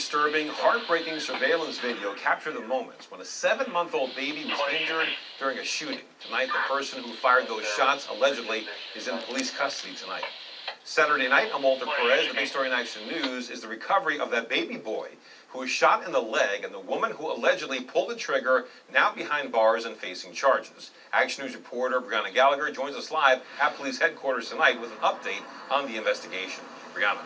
disturbing, heartbreaking surveillance video captured the moments when a 7-month-old baby was injured during a shooting. Tonight, the person who fired those shots allegedly is in police custody tonight. Saturday night, I'm Walter Perez. The big story in Action News is the recovery of that baby boy who was shot in the leg and the woman who allegedly pulled the trigger, now behind bars and facing charges. Action News reporter Brianna Gallagher joins us live at police headquarters tonight with an update on the investigation. Brianna.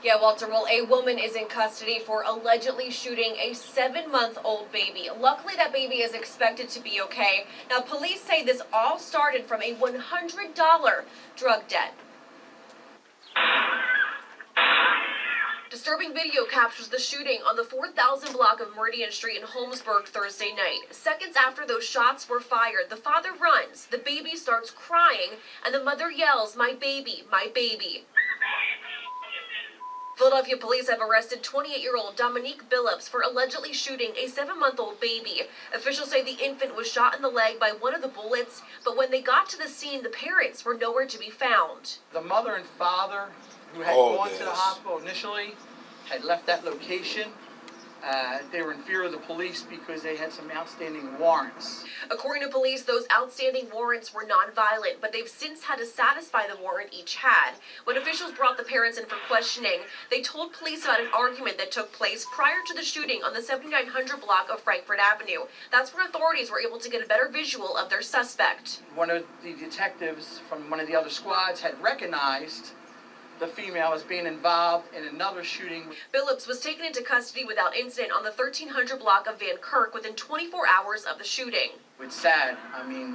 Yeah, Walter, well, a woman is in custody for allegedly shooting a 7-month-old baby. Luckily, that baby is expected to be okay. Now, police say this all started from a $100 drug debt. Disturbing video captures the shooting on the 4000 block of Meridian Street in Holmesburg Thursday night. Seconds after those shots were fired, the father runs, the baby starts crying, and the mother yells, "My baby, my baby." Philadelphia police have arrested 28-year-old Dominique Billups for allegedly shooting a 7-month-old baby. Officials say the infant was shot in the leg by one of the bullets, but when they got to the scene, the parents were nowhere to be found. The mother and father, who had gone to the hospital initially, had left that location. They were in fear of the police because they had some outstanding warrants. According to police, those outstanding warrants were non-violent, but they've since had to satisfy the warrant each had. When officials brought the parents in for questioning, they told police about an argument that took place prior to the shooting on the 7900 block of Frankfort Avenue. That's when authorities were able to get a better visual of their suspect. One of the detectives from one of the other squads had recognized the female as being involved in another shooting. Billups was taken into custody without incident on the 1300 block of Van Kirk within 24 hours of the shooting. It's sad. I mean,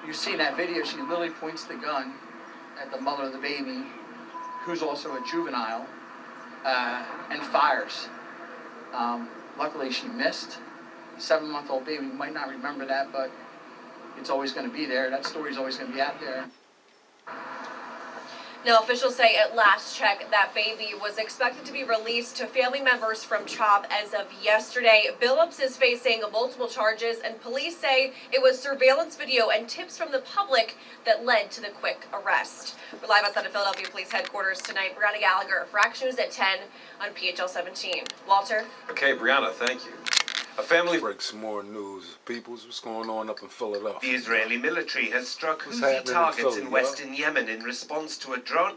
you see in that video, she literally points the gun at the mother of the baby, who's also a juvenile, and fires. Luckily, she missed. The 7-month-old baby might not remember that, but it's always going to be there. That story's always going to be out there. Now, officials say at last check that baby was expected to be released to family members from CHOP as of yesterday. Billups is facing multiple charges, and police say it was surveillance video and tips from the public that led to the quick arrest. We're live outside of Philadelphia Police Headquarters tonight. Brianna Gallagher for Action News at 10 on PHL 17. Walter? Okay, Brianna, thank you. A family break some more news. Peoples, what's going on up in Philadelphia? The Israeli military has struck Houthi targets in western Yemen in response to a drone.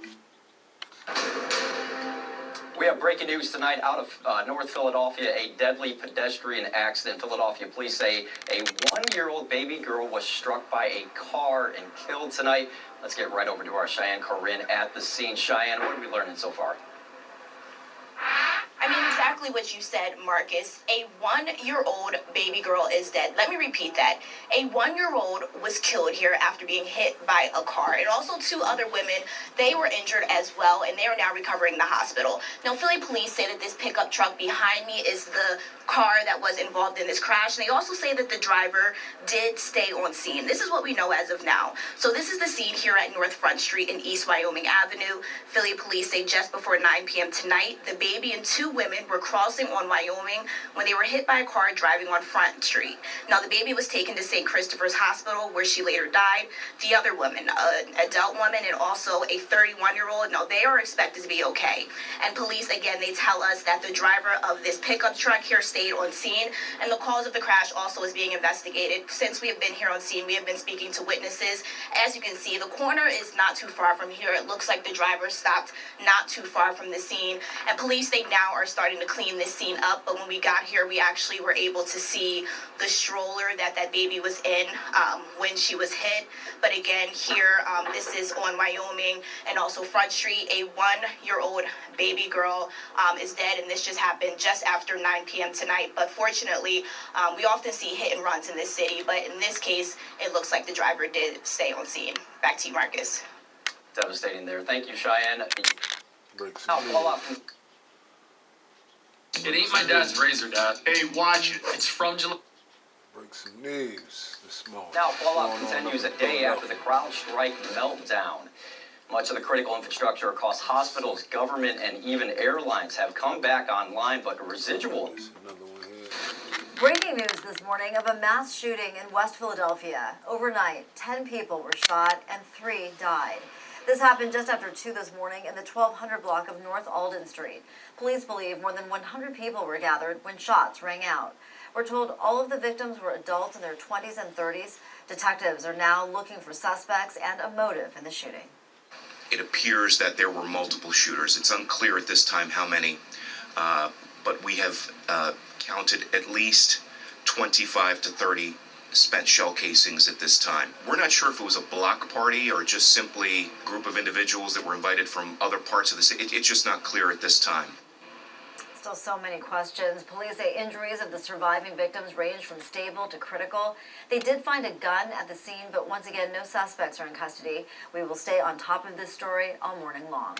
We have breaking news tonight out of North Philadelphia. A deadly pedestrian accident. Philadelphia police say a 1-year-old baby girl was struck by a car and killed tonight. Let's get right over to our Cheyenne Corinne at the scene. Cheyenne, what are we learning so far? I mean, exactly what you said, Marcus. A 1-year-old baby girl is dead. Let me repeat that. A 1-year-old was killed here after being hit by a car. And also 2 other women, they were injured as well, and they are now recovering in the hospital. Now, Philly police say that this pickup truck behind me is the car that was involved in this crash. And they also say that the driver did stay on scene. This is what we know as of now. So this is the scene here at North Front Street and East Wyoming Avenue. Philly police say just before 9 p.m. tonight, the baby and 2 women were crossing on Wyoming when they were hit by a car driving on Front Street. Now, the baby was taken to St. Christopher's Hospital, where she later died. The other woman, an adult woman and also a 31-year-old, no, they are expected to be okay. And police, again, they tell us that the driver of this pickup truck here stayed on scene, and the cause of the crash also is being investigated. Since we have been here on scene, we have been speaking to witnesses. As you can see, the corner is not too far from here. It looks like the driver stopped not too far from the scene. And police, they now are starting to clean this scene up, but when we got here, we actually were able to see the stroller that baby was in when she was hit. But again, here, this is on Wyoming and also Front Street. A 1-year-old baby girl is dead, and this just happened just after 9 p.m. tonight. But fortunately, we often see hit and runs in this city, but in this case, it looks like the driver did stay on scene. Back to you, Marcus. Devastating there. Thank you, Cheyenne. It ain't my dad's razor, Dad. Hey, watch it. It's from July. Break some news this morning. Now, fallout continues a day after the CrowdStrike meltdown. Much of the critical infrastructure across hospitals, government, and even airlines have come back online, but residual. Breaking news this morning of a mass shooting in West Philadelphia. Overnight, 10 people were shot and 3 died. This happened just after 2 this morning in the 1200 block of North Alden Street. Police believe more than 100 people were gathered when shots rang out. We're told all of the victims were adults in their 20s and 30s. Detectives are now looking for suspects and a motive in the shooting. It appears that there were multiple shooters. It's unclear at this time how many, but we have counted at least 25 to 30 spent shell casings at this time. We're not sure if it was a block party or just simply a group of individuals that were invited from other parts of the city. It's just not clear at this time. Still so many questions. Police say injuries of the surviving victims range from stable to critical. They did find a gun at the scene, but once again, no suspects are in custody. We will stay on top of this story all morning long.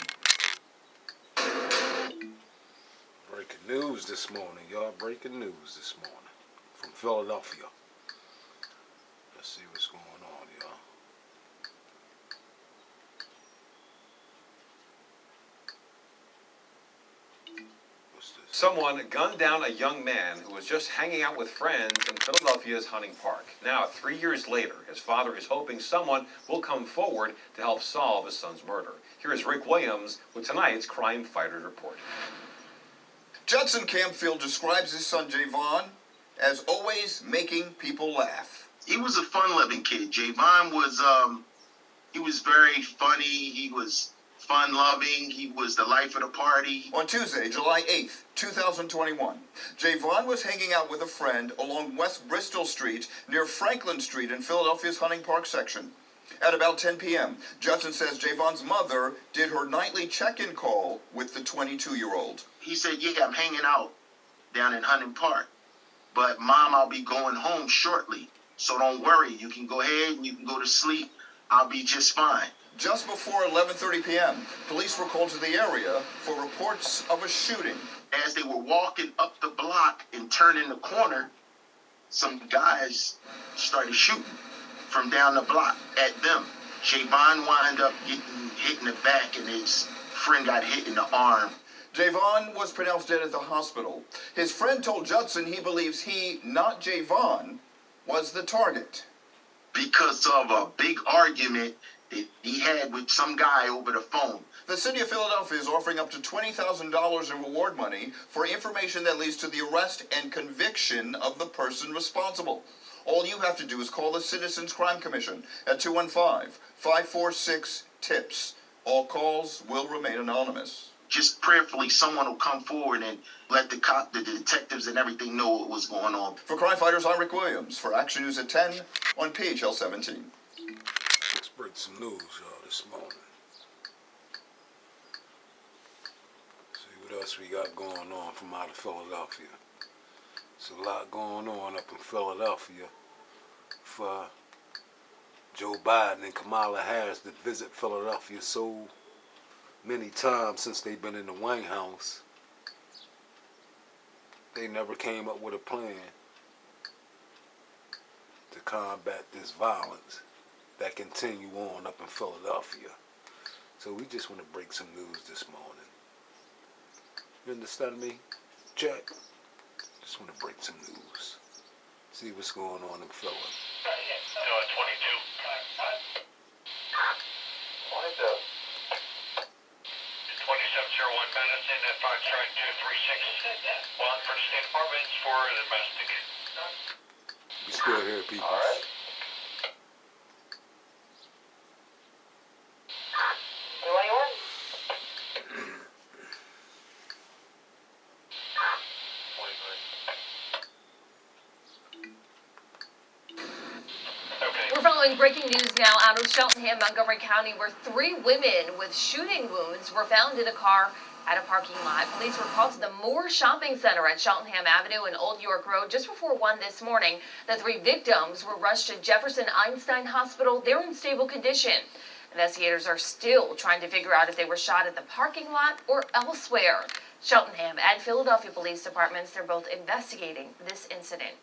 Breaking news this morning, y'all. Breaking news this morning from Philadelphia. Let's see what's going on, y'all. What's this? Someone gunned down a young man who was just hanging out with friends in Philadelphia's Hunting Park. Now, 3 years later, his father is hoping someone will come forward to help solve his son's murder. Here is Rick Williams with tonight's Crime Fighters Report. Judson Campfield describes his son Javon as always making people laugh. He was a fun-loving kid. Javon was, he was very funny. He was fun-loving. He was the life of the party. On Tuesday, July 8th, 2021, Javon was hanging out with a friend along West Bristol Street near Franklin Street in Philadelphia's Hunting Park section. At about 10 p.m., Judson says Javon's mother did her nightly check-in call with the 22-year-old. He said, yeah, I'm hanging out down in Hunting Park. But, Mom, I'll be going home shortly. So don't worry. You can go ahead and you can go to sleep. I'll be just fine. Just before 11:30 p.m., police were called to the area for reports of a shooting. As they were walking up the block and turning the corner, some guys started shooting from down the block at them. Javon wound up getting hit in the back and his friend got hit in the arm. Javon was pronounced dead at the hospital. His friend told Judson he believes he, not Javon, was the target. Because of a big argument that he had with some guy over the phone. The city of Philadelphia is offering up to $20,000 in reward money for information that leads to the arrest and conviction of the person responsible. All you have to do is call the Citizens Crime Commission at 215-546-TIPS. All calls will remain anonymous. Just prayerfully, someone will come forward and let the detectives and everything know what was going on. For Crime Fighters, I'm Rick Williams. For Action News at 10 on PHL 17. Let's break some news, y'all, this morning. See what else we got going on from out of Philadelphia. There's a lot going on up in Philadelphia for Joe Biden and Kamala Harris to visit Philadelphia so many times since they've been in the White House. They never came up with a plan to combat this violence that continue on up in Philadelphia. So we just want to break some news this morning. You understand me? Check. Just want to break some news. See what's going on in Philly. 22. What is up? 2701 Madison at Foxtrot 236. 1 for State Departments for domestic. We still here, people. All right. We're following breaking news now out of Cheltenham, Montgomery County, where 3 women with shooting wounds were found in a car at a parking lot. Police were called to the Moore Shopping Center at Cheltenham Avenue and Old York Road just before 1 this morning. The 3 victims were rushed to Jefferson Einstein Hospital. They're in stable condition. Investigators are still trying to figure out if they were shot at the parking lot or elsewhere. Cheltenham and Philadelphia Police Departments, they're both investigating this incident.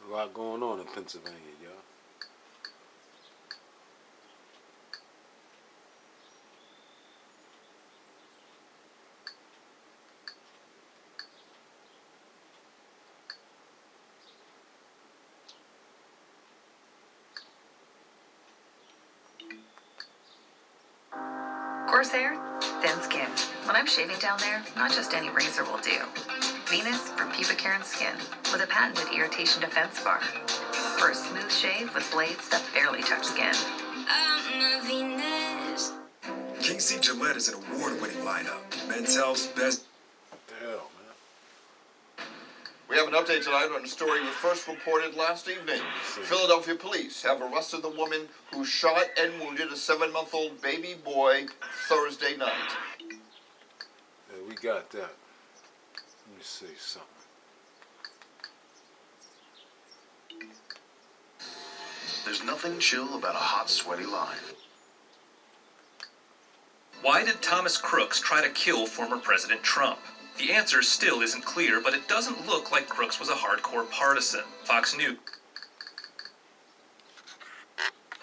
A lot going on in Pennsylvania, y'all. Corsair? Thin skin. When I'm shaving down there, not just any razor will do. Venus for pubic hair and skin, with a patented irritation defense bar. For a smooth shave with blades that barely touch skin. I'm a Venus. King C. Gillette is an award-winning lineup. Men's Health's best. What the hell, man? We have an update tonight on a story we first reported last evening. Philadelphia police have arrested the woman who shot and wounded a 7-month-old baby boy Thursday night. Yeah, we got that. Let me see something. There's nothing chill about a hot, sweaty line. Why did Thomas Crooks try to kill former President Trump? The answer still isn't clear, but it doesn't look like Crooks was a hardcore partisan. Fox News.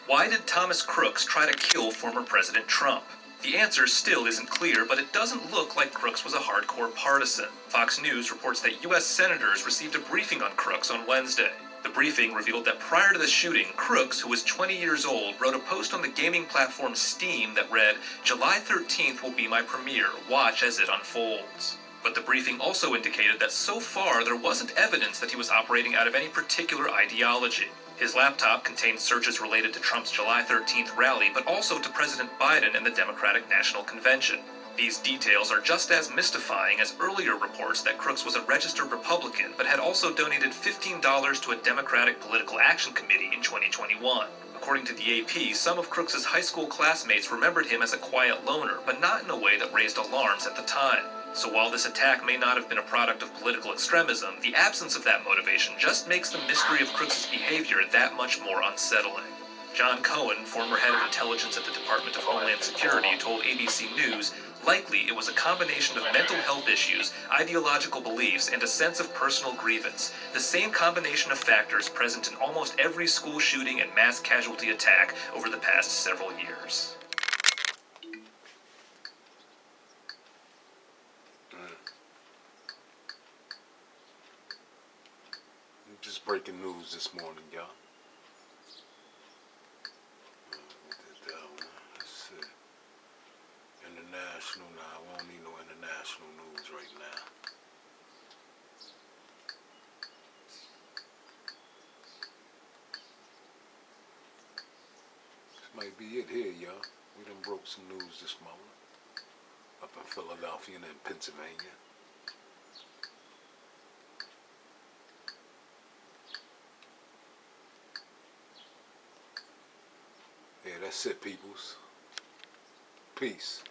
Why did Thomas Crooks try to kill former President Trump? The answer still isn't clear, but it doesn't look like Crooks was a hardcore partisan. Fox News reports that U.S. senators received a briefing on Crooks on Wednesday. The briefing revealed that prior to the shooting, Crooks, who was 20 years old, wrote a post on the gaming platform Steam that read, "July 13th will be my premiere. Watch as it unfolds." But the briefing also indicated that so far there wasn't evidence that he was operating out of any particular ideology. His laptop contained searches related to Trump's July 13th rally, but also to President Biden and the Democratic National Convention. These details are just as mystifying as earlier reports that Crooks was a registered Republican, but had also donated $15 to a Democratic Political Action Committee in 2021. According to the AP, some of Crooks's high school classmates remembered him as a quiet loner, but not in a way that raised alarms at the time. So while this attack may not have been a product of political extremism, the absence of that motivation just makes the mystery of Crooks's behavior that much more unsettling. John Cohen, former head of intelligence at the Department of Homeland Security, told ABC News, likely it was a combination of mental health issues, ideological beliefs, and a sense of personal grievance. The same combination of factors present in almost every school shooting and mass casualty attack over the past several years. Just breaking news this morning, y'all. Let's see. International now. I won't need no international news right now. This might be it here, y'all. We done broke some news this morning. Up in Philadelphia and in Pennsylvania. Yeah, that's it, peoples. Peace.